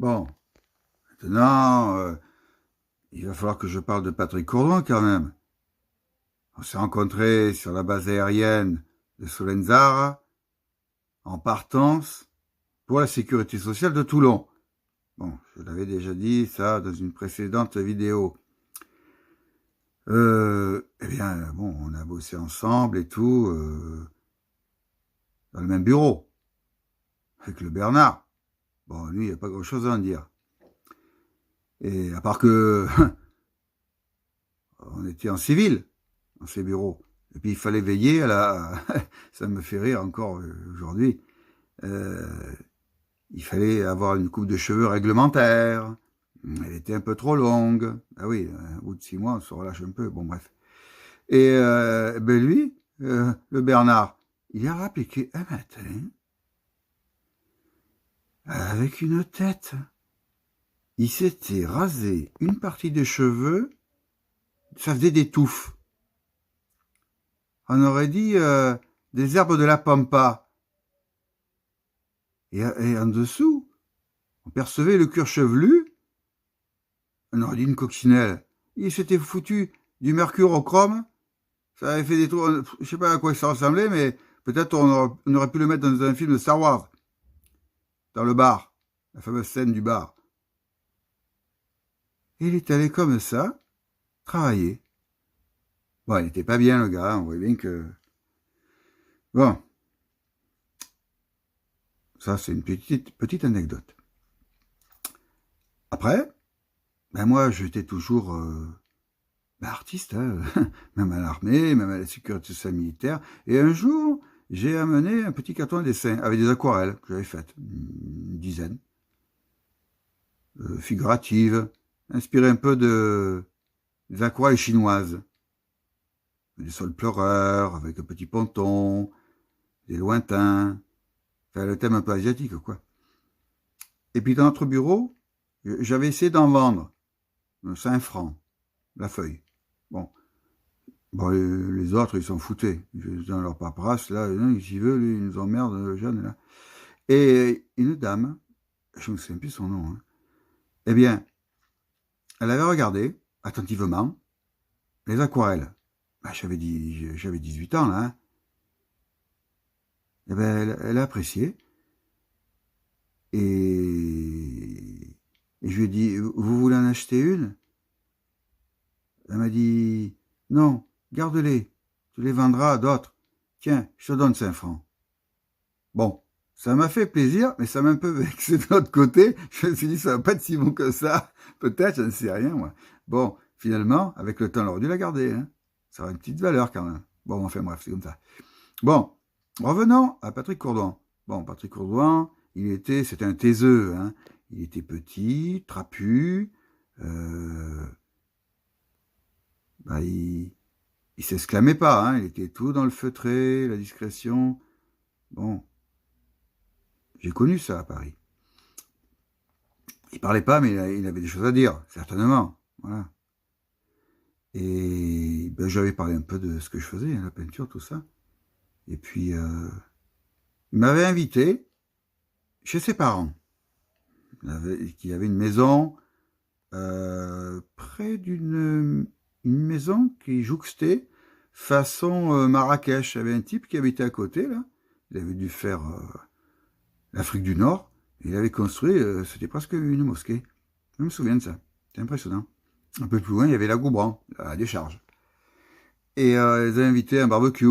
Bon, maintenant, il va falloir que je parle de Patrick Courdoin quand même. On s'est rencontrés sur la base aérienne de Solenzara, en partance pour la sécurité sociale de Toulon. Bon, je l'avais déjà dit ça dans une précédente vidéo. Eh bien, bon, on a bossé ensemble et tout, dans le même bureau, avec le Bernard. Bon, lui, il n'y a pas grand-chose à en dire. Et à part que on était en civil dans ces bureaux. Et puis il fallait veiller à la... ça me fait rire encore aujourd'hui. Il fallait avoir une coupe de cheveux réglementaire. Elle était un peu trop longue. Ah oui, au bout de 6 mois, on se relâche un peu. Bon, bref. Et ben lui, le Bernard, il a appliqué un matin avec une tête. Il s'était rasé une partie des cheveux, ça faisait des touffes. On aurait dit des herbes de la pampa. Et en dessous, on percevait le cuir chevelu. On aurait dit une coccinelle. Il s'était foutu du mercurochrome. Ça avait fait des trous. Je sais pas à quoi ça ressemblait, mais peut-être on aurait pu le mettre dans un film de Star Wars. Dans le bar. La fameuse scène du bar. Et il est allé comme ça, travailler. Bon, il était pas bien, le gars. On voyait bien que... Bon. Ça, c'est une petite anecdote. Après, ben moi, j'étais toujours artiste, hein, même à l'armée, même à la sécurité sociale militaire. Et un jour, j'ai amené un petit carton à dessin avec des aquarelles que j'avais faites, une dizaine, figuratives, inspirées un peu des aquarelles chinoises. Des sols pleureurs, avec un petit ponton, des lointains, enfin le thème un peu asiatique, quoi. Et puis dans notre bureau, j'avais essayé d'en vendre 5 francs, la feuille. Bon, les autres, ils s'en foutaient. Dans leur paperasse, là, s'ils veulent, ils nous emmerdent, le jeune, là. Et une dame, je ne me souviens plus son nom, hein, eh bien, elle avait regardé, attentivement, les aquarelles. Ben, j'avais 18 ans, là, hein. Eh ben, elle a apprécié. Et je lui ai dit, vous voulez en acheter une? Elle m'a dit, non, garde-les, tu les vendras à d'autres. Tiens, je te donne 5 francs. Bon, ça m'a fait plaisir, mais ça m'a un peu vexé de l'autre côté. Je me suis dit, ça va pas être si bon que ça. Peut-être, je ne sais rien, moi. Bon, finalement, avec le temps, on aurait dû la garder, hein. Ça aura une petite valeur quand même. Bon, enfin bref, c'est comme ça. Bon, revenons à Patrick Courdoin. Bon, Patrick Courdoin, c'était un taiseux, hein. Il était petit, trapu, bah, il s'exclamait pas, hein. Il était tout dans le feutré, la discrétion. Bon, j'ai connu ça à Paris. Il parlait pas, mais il avait des choses à dire, certainement. Voilà. Et ben, j'avais parlé un peu de ce que je faisais, la peinture, tout ça. Et puis, il m'avait invité chez ses parents, qui avait une maison près d'une maison qui jouxtait façon Marrakech. Il y avait un type qui habitait à côté, là. Il avait dû faire l'Afrique du Nord. Et il avait construit, c'était presque une mosquée. Je me souviens de ça. C'est impressionnant. Un peu plus loin, il y avait la Goubran, la décharge. Et ils avaient invité à un barbecue.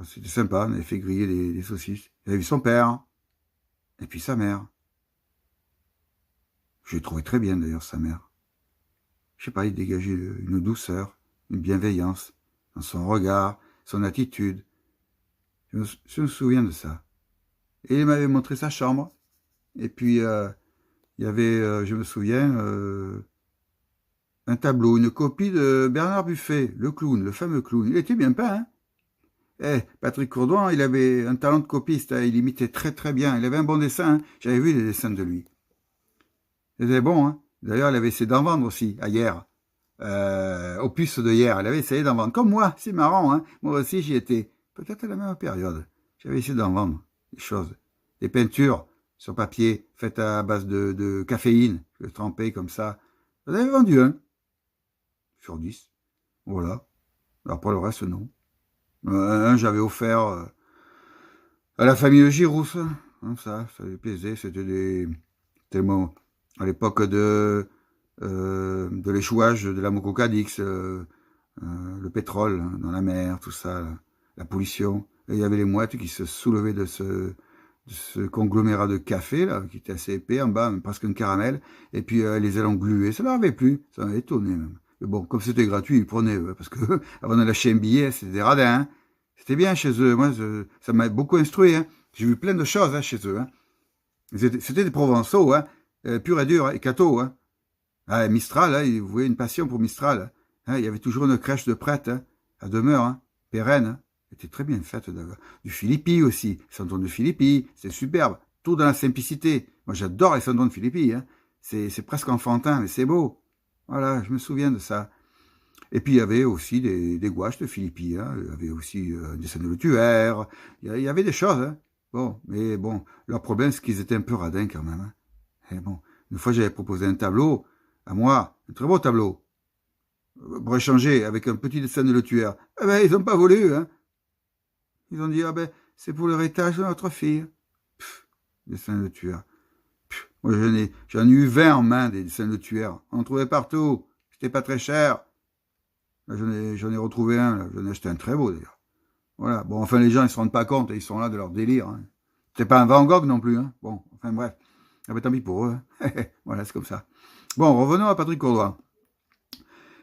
C'était sympa, on avait fait griller des saucisses. Il avait vu son père, et puis sa mère. Je l'ai trouvé très bien d'ailleurs, sa mère. Je sais pas, il dégageait une douceur, une bienveillance dans son regard, son attitude. Je me souviens de ça. Et il m'avait montré sa chambre. Et puis, il y avait, je me souviens, un tableau, une copie de Bernard Buffet, le clown, le fameux clown. Il était bien peint, hein. Patrick Courdoin, il avait un talent de copiste, hein. Il imitait très très bien. Il avait un bon dessin, hein. J'avais vu les dessins de lui. C'était bon, hein. D'ailleurs, il avait essayé d'en vendre aussi, à Hier. Au puce de Hier, il avait essayé d'en vendre. Comme moi, c'est marrant, hein. Moi aussi, j'y étais. Peut-être à la même période. J'avais essayé d'en vendre des choses. Des peintures sur papier, faite à base de caféine, trempée comme ça. J'en avais vendu un. Sur 10. Voilà. Alors pour le reste, non. Un, j'avais offert à la famille de Girousse. Hein, ça lui plaisait. C'était tellement à l'époque de l'échouage de la Mococadix, le pétrole hein, dans la mer, tout ça, la pollution. Et il y avait les mouettes qui se soulevaient de ce conglomérat de café, là, qui était assez épais en bas, presque un caramel, et puis les ailes engluées. Ça leur avait plu, ça m'avait étonné même. Mais bon, comme c'était gratuit, ils prenaient, parce que avant de lâcher un billet, c'était des radins. Hein. C'était bien chez eux. Moi, ça m'a beaucoup instruit. Hein. J'ai vu plein de choses hein, chez eux. Hein. C'était des Provençaux, hein, purs et durs, et cathos. Hein. Ah, Mistral, hein, ils voyaient une passion pour Mistral. Hein. Il y avait toujours une crèche de prêtre, hein, à demeure, hein, pérenne. Hein. Était très bien faite d'ailleurs. Du Philippi aussi, Santon de Philippi, c'est superbe. Tout dans la simplicité. Moi, j'adore les Santons de Philippi. Hein. C'est presque enfantin, mais c'est beau. Voilà, je me souviens de ça. Et puis, il y avait aussi des gouaches de Philippi. Hein. Il y avait aussi des scènes de le tueur. Il y avait des choses. Hein. Bon, mais bon, leur problème, c'est qu'ils étaient un peu radins quand même. Hein. Et bon, une fois, j'avais proposé un tableau, à moi, un très beau tableau, pour échanger avec un petit dessin de le tueur. Eh ben, ils n'ont pas voulu. Hein. Ils ont dit, ah ben, c'est pour l'héritage de notre fille. Pff, dessin de tueur. Pff, moi, j'en ai eu 20 en main, des dessins de tueur. On en trouvait partout. C'était pas très cher. Là, j'en ai retrouvé un. Là. J'en ai acheté un très beau, d'ailleurs. Voilà. Bon, enfin, les gens, ils se rendent pas compte. Ils sont là de leur délire. Hein. C'est pas un Van Gogh non plus. Hein. Bon, enfin, bref. Ah ben, tant pis pour eux. Hein. Voilà, c'est comme ça. Bon, revenons à Patrick Courdois.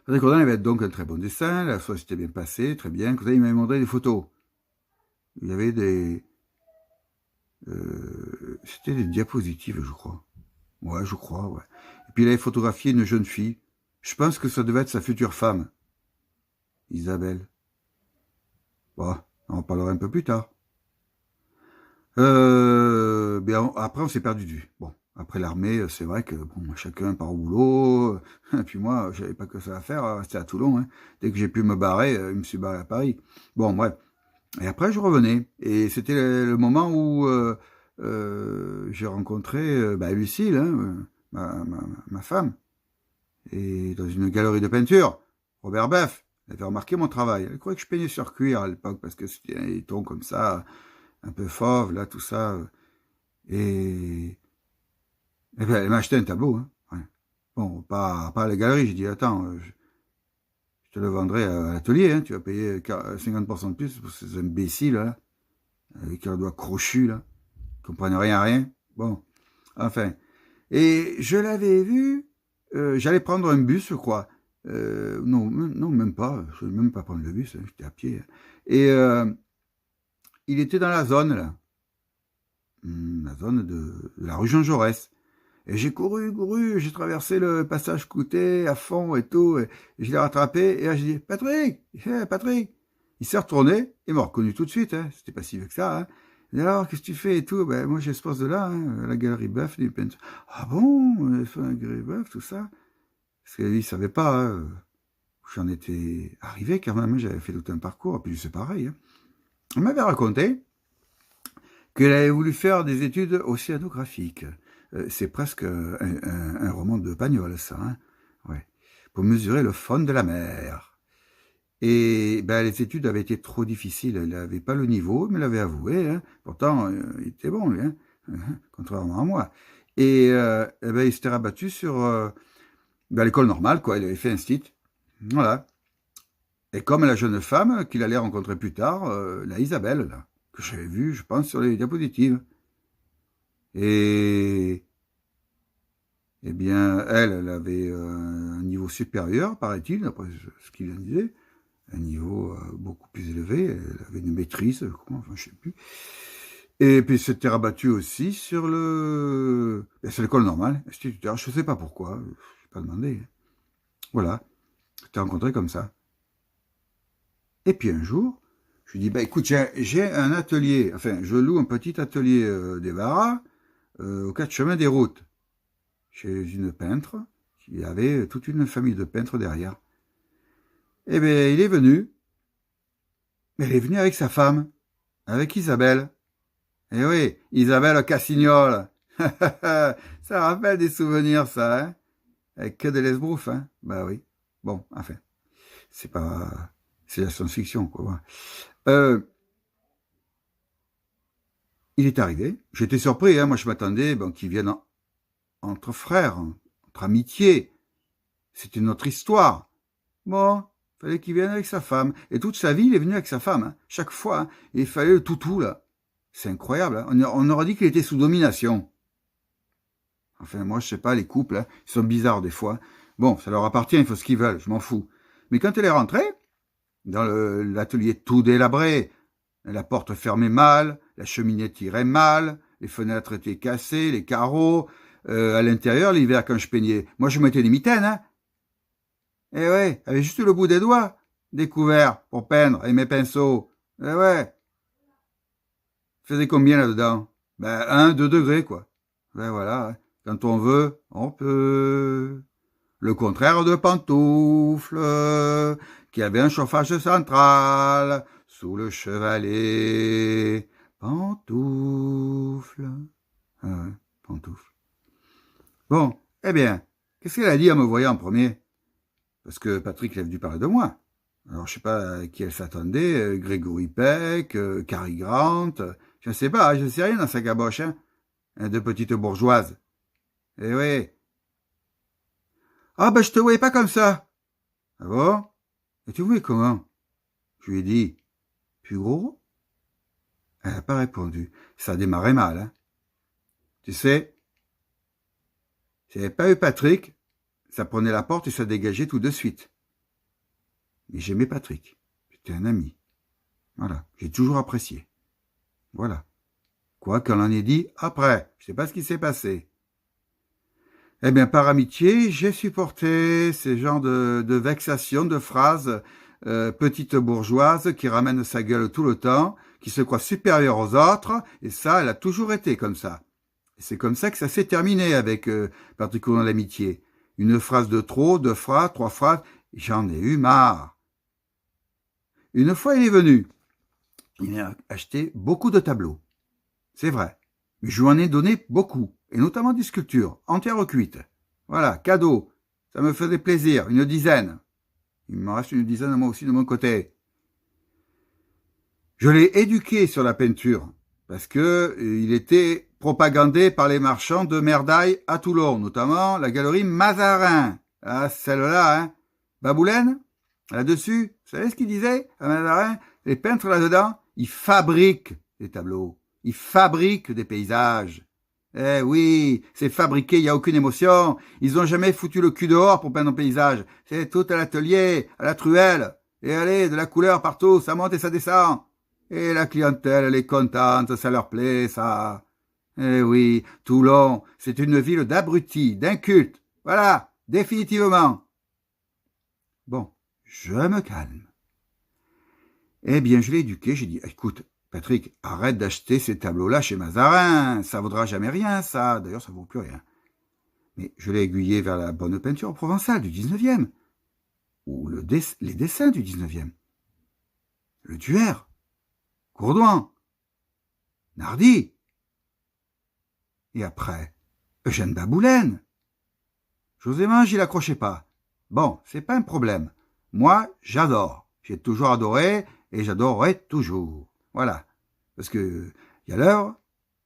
Patrick Courdois avait donc un très bon dessin. La soirée s'était bien passée, très bien. Il m'avait montré des photos. Il y avait c'était des diapositives, je crois. Ouais, je crois, ouais. Et puis il avait photographié une jeune fille. Je pense que ça devait être sa future femme. Isabelle. Bon, on en parlera un peu plus tard. Bien, après, on s'est perdu de vue. Bon, après l'armée, c'est vrai que bon, chacun part au boulot. Et puis moi, j'avais pas que ça à faire, à rester à Toulon. Hein. Dès que j'ai pu me barrer, je me suis barré à Paris. Bon, bref. Et après, je revenais. Et c'était le moment où j'ai rencontré Lucille, hein, ma femme. Et dans une galerie de peinture, Robert Beff, elle avait remarqué mon travail. Elle croyait que je peignais sur cuir à l'époque, parce que c'était un ton comme ça, un peu fauve, là, tout ça. Et ben, elle m'a acheté un tableau. Hein. Ouais. Bon, pas à la galerie. J'ai dit, attends, je te le vendrai à l'atelier. Hein. Tu vas payer 50% de plus pour ces imbéciles, là, avec leurs doigts crochus, là. Ils comprennent rien à rien. Bon, enfin. Et je l'avais vu, j'allais prendre un bus, je crois. Non, même pas. Je ne vais même pas prendre le bus, hein, j'étais à pied. Et il était dans la zone, là. La zone de la rue Jean Jaurès. Et j'ai couru, j'ai traversé le passage Coutet à fond et tout, et je l'ai rattrapé, et là j'ai dit, Patrick, Patrick. Il s'est retourné, il m'a reconnu tout de suite, hein, c'était pas si vieux que ça, hein. Et alors, qu'est-ce que tu fais et tout? Ben, moi, j'ai ce poste de là, hein, la galerie Beuf, du peintre. Ah bon? On a fait la galerie Beuf, tout ça? Parce qu'il ne savait pas, hein, où j'en étais arrivé quand même, hein, j'avais fait tout un parcours, et puis c'est pareil, hein. On m'avait raconté qu'elle avait voulu faire des études océanographiques. C'est presque un roman de Pagnol, ça, hein, ouais. Pour mesurer le fond de la mer. Et ben, les études avaient été trop difficiles. Elle n'avait pas le niveau, mais l'avait avoué. Hein. Pourtant, il était bon, lui, hein, contrairement à moi. Et ben, il s'était rabattu sur l'école normale, quoi. Il avait fait un site. Voilà. Et comme la jeune femme qu'il allait rencontrer plus tard, la Isabelle, là, que j'avais vue, je pense, sur les diapositives. Et eh bien, elle avait un niveau supérieur, paraît-il, d'après ce qu'il en disait. Un niveau beaucoup plus élevé, elle avait une maîtrise, je crois, enfin je sais plus. Et puis s'était rabattu aussi sur l'école normale, instituteur, je sais pas pourquoi, je n'ai pas demandé. Voilà, je t'ai rencontré comme ça. Et puis un jour, je lui dis, bah écoute, j'ai un atelier, enfin je loue un petit atelier des Varas, au 4 chemins des routes, chez une peintre, qui avait toute une famille de peintres derrière. Eh bien, il est venu. Mais il est venu avec sa femme, avec Isabelle. Eh oui, Isabelle Cassignol. Ça rappelle des souvenirs, ça, hein. Avec que de l'esbrouf, hein. Bah oui. Bon, enfin, c'est pas... C'est la science-fiction, quoi. Il est arrivé. J'étais surpris, hein. Moi, je m'attendais qu'il vienne entre frères, hein, entre amitiés. C'était notre histoire. Bon, fallait qu'il vienne avec sa femme. Et toute sa vie, il est venu avec sa femme. Hein. Chaque fois, hein. Il fallait le toutou, là. C'est incroyable. Hein. On aurait dit qu'il était sous domination. Enfin, moi, je sais pas, les couples, hein, ils sont bizarres des fois. Bon, ça leur appartient, ils font ce qu'ils veulent, je m'en fous. Mais quand elle est rentrée, dans l'atelier tout délabré, la porte fermée mal, la cheminée tirait mal, les fenêtres étaient cassées, les carreaux, à l'intérieur, l'hiver, quand je peignais, moi, je mettais des mitaines, hein. Eh ouais, avec juste le bout des doigts, découvert pour peindre avec mes pinceaux. Eh ouais. Faisait combien là-dedans? 1, 2 degrés, quoi. Ben voilà, hein. Quand on veut, on peut. Le contraire de pantoufle, qui avait un chauffage central sous le chevalet. Pantoufle. Ah ouais, pantoufle. Bon, eh bien, qu'est-ce qu'elle a dit en me voyant en premier? Parce que Patrick l'a dû parler de moi. Alors, je sais pas à qui elle s'attendait, Grégory Peck, Cary Grant, je ne sais pas, je ne sais rien dans sa caboche, hein. De petites bourgeoises. Eh oui. Ah ben je te voyais pas comme ça. Ah bon? Et tu voulais comment? Je lui ai dit, plus gros? Elle n'a pas répondu. Ça a démarré mal, hein. Tu sais, si j'avais pas eu Patrick, ça prenait la porte et ça dégageait tout de suite. Mais j'aimais Patrick. C'était un ami. Voilà. J'ai toujours apprécié. Voilà. Quoi qu'on en ait dit après. Je sais pas ce qui s'est passé. Eh bien, par amitié, j'ai supporté ces genres de vexations, de phrases petites bourgeoises qui ramènent sa gueule tout le temps, qui se croient supérieures aux autres, et ça, elle a toujours été comme ça. Et c'est comme ça que ça s'est terminé avec Patrick Coulon l'amitié. Une phrase de trop, 2 phrases, 3 phrases, j'en ai eu marre. Une fois, il est venu. Il m'a acheté beaucoup de tableaux. C'est vrai. Mais je lui en ai donné beaucoup, et notamment des sculptures, entières cuites. Voilà, cadeau. Ça me faisait plaisir, une dizaine. Il m'en reste une dizaine moi aussi de mon côté. Je l'ai éduqué sur la peinture, parce que il était propagandé par les marchands de merdaille à Toulon, notamment la galerie Mazarin. Ah, celle-là, hein. Baboulène, là-dessus, vous savez ce qu'il disait à Mazarin? Les peintres là-dedans, ils fabriquent des tableaux. Ils fabriquent des paysages. Eh oui, c'est fabriqué, il n'y a aucune émotion. Ils n'ont jamais foutu le cul dehors pour peindre un paysage. C'est tout à l'atelier, à la truelle. Et allez, de la couleur partout, ça monte et ça descend. Et la clientèle, elle est contente, ça leur plaît, ça. Eh oui, Toulon, c'est une ville d'abrutis, d'incultes. Voilà, définitivement. Bon, je me calme. Eh bien, je l'ai éduqué, j'ai dit, écoute, Patrick, arrête d'acheter ces tableaux-là chez Mazarin, ça vaudra jamais rien, ça. D'ailleurs, ça vaut plus rien. Mais je l'ai aiguillé vers la bonne peinture provençale du 19e, ou les dessins du 19e. Le Duer, Gourdouin, Nardi. Et après, Eugène Baboulène. José Mange, il accrochait pas. Bon, c'est pas un problème. Moi, j'adore. J'ai toujours adoré et j'adorerai toujours. Voilà. Parce que il y a l'œuvre,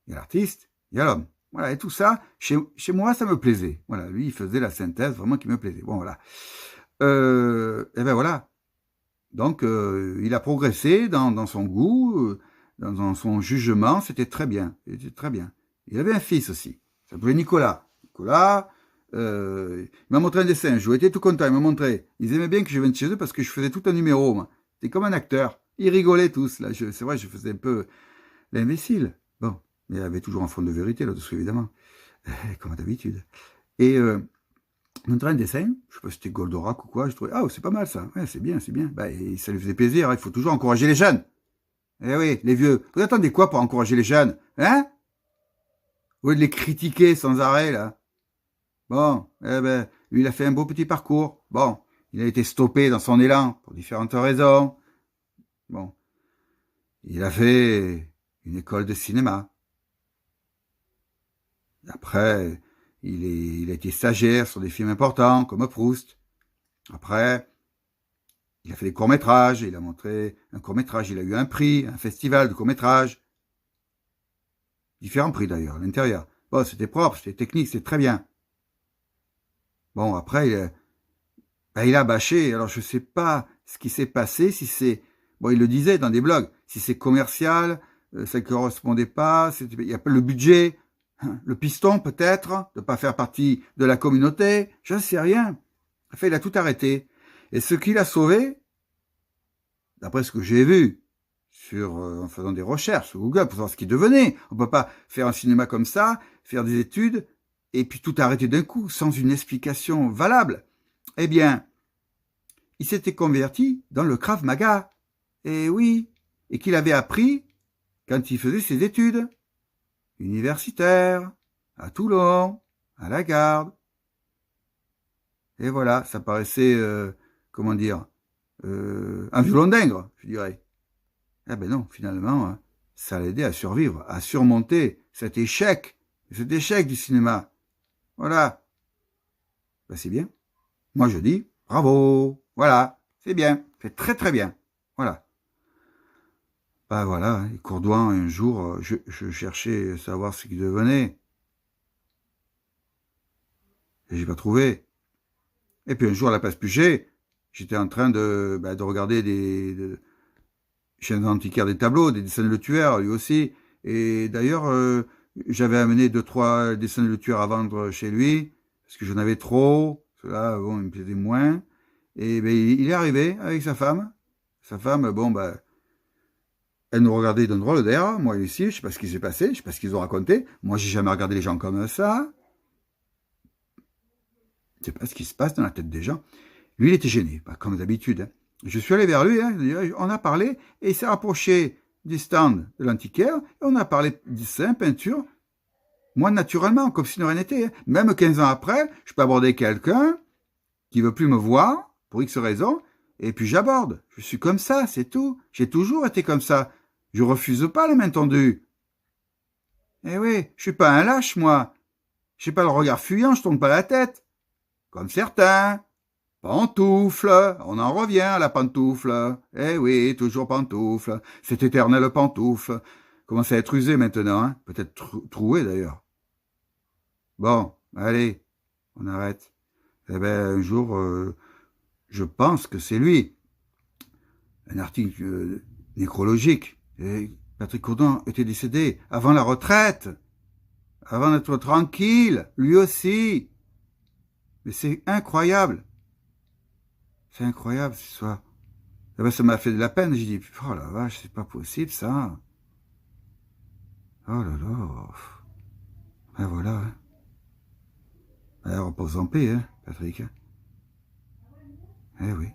il y a l'artiste, il y a l'homme. Voilà. Et tout ça, chez moi, ça me plaisait. Voilà. Lui, il faisait la synthèse vraiment qui me plaisait. Bon, voilà. Et ben voilà. Donc, il a progressé dans son goût, dans son jugement. C'était très bien. C'était très bien. Il avait un fils aussi. Il s'appelait Nicolas. Nicolas, il m'a montré un dessin. Je étais tout content. Il m'a montré. Ils aimaient bien que je vienne chez eux parce que je faisais tout un numéro, moi. C'était comme un acteur. Ils rigolaient tous, là. C'est vrai, je faisais un peu l'imbécile. Bon. Mais il y avait toujours un fond de vérité là-dessus, évidemment. Comme d'habitude. Et, montrer un dessin, je sais pas si c'était Goldorak ou quoi, je trouvais, ah, c'est pas mal ça, ouais, c'est bien, c'est bien. Bah, et ça lui faisait plaisir, hein. Il faut toujours encourager les jeunes. Eh oui, les vieux. Vous attendez quoi pour encourager les jeunes? Hein? Au lieu de les critiquer sans arrêt, là. Bon, eh ben, lui, il a fait un beau petit parcours. Bon, il a été stoppé dans son élan pour différentes raisons. Bon. Il a fait une école de cinéma. Après, il a été stagiaire sur des films importants, comme Proust. Après, il a fait des courts-métrages, il a montré un court-métrage, il a eu un prix, un festival de courts-métrages. Différents prix d'ailleurs, à l'intérieur. Bon, c'était propre, c'était technique, c'était très bien. Bon, après, il a bâché. Alors, je sais pas ce qui s'est passé, si c'est... Bon, il le disait dans des blogs, si c'est commercial, ça ne correspondait pas, il n'y a pas le budget, hein, le piston peut-être, de ne pas faire partie de la communauté, je ne sais rien. Enfin, il a tout arrêté. Et ce qu'il a sauvé, d'après ce que j'ai vu, en faisant des recherches sur Google pour savoir ce qu'il devenait, on ne peut pas faire un cinéma comme ça, faire des études, et puis tout arrêter d'un coup, sans une explication valable. Eh bien, il s'était converti dans le Krav Maga. Et oui, et qu'il avait appris quand il faisait ses études universitaires, à Toulon, à la Garde. Et voilà, ça paraissait, comment dire, un violon d'Ingres, je dirais. Eh ben non, finalement, hein, ça l'a aidé à survivre, à surmonter cet échec du cinéma. Voilà. Ben c'est bien. Moi je dis, bravo, voilà, c'est bien, c'est très très bien. Voilà. Ben voilà, et Courdoin, un jour, je cherchais à savoir ce qu'il devenait. Et j'ai pas trouvé. Et puis un jour, à la place Puget, j'étais en train de regarder chez un antiquaire des tableaux, des dessins de Le Tueur, lui aussi. Et d'ailleurs, j'avais amené 2-3 dessins de Le Tueur à vendre chez lui, parce que j'en avais trop. Cela, bon, il me plaisait moins. Et ben, il est arrivé avec sa femme. Sa femme, bon, elle nous regardait d'un drôle d'air. Moi aussi, je sais pas ce qui s'est passé, je sais pas ce qu'ils ont raconté. Moi, j'ai jamais regardé les gens comme ça. Je sais pas ce qui se passe dans la tête des gens. Lui, il était gêné, comme d'habitude. Hein. Je suis allé vers lui, hein, on a parlé, et il s'est rapproché du stand de l'antiquaire, et on a parlé dessin, peinture, moi naturellement, comme si de rien n'était. Hein. Même 15 ans après, je peux aborder quelqu'un qui veut plus me voir, pour X raison, et puis j'aborde. Je suis comme ça, c'est tout. J'ai toujours été comme ça. Je refuse pas la main tendue. Eh oui, je suis pas un lâche, moi. J'ai pas le regard fuyant, je tourne pas la tête. Comme certains. Pantoufle, on en revient à la pantoufle. Eh oui, toujours pantoufle. Cette éternelle pantoufle. Commence à être usée maintenant, hein. Peut-être trouée d'ailleurs. Bon, allez, on arrête. Eh ben, un jour, je pense que c'est lui. Un article nécrologique. Et Patrick Courdoin était décédé avant la retraite. Avant d'être tranquille, lui aussi. Mais c'est incroyable. C'est incroyable, cette histoire. Eh ben, ça m'a fait de la peine. J'ai dit, oh la vache, c'est pas possible, ça. Oh là là. Ben voilà. Hein. Ben, repose en paix, hein, Patrick. Eh oui.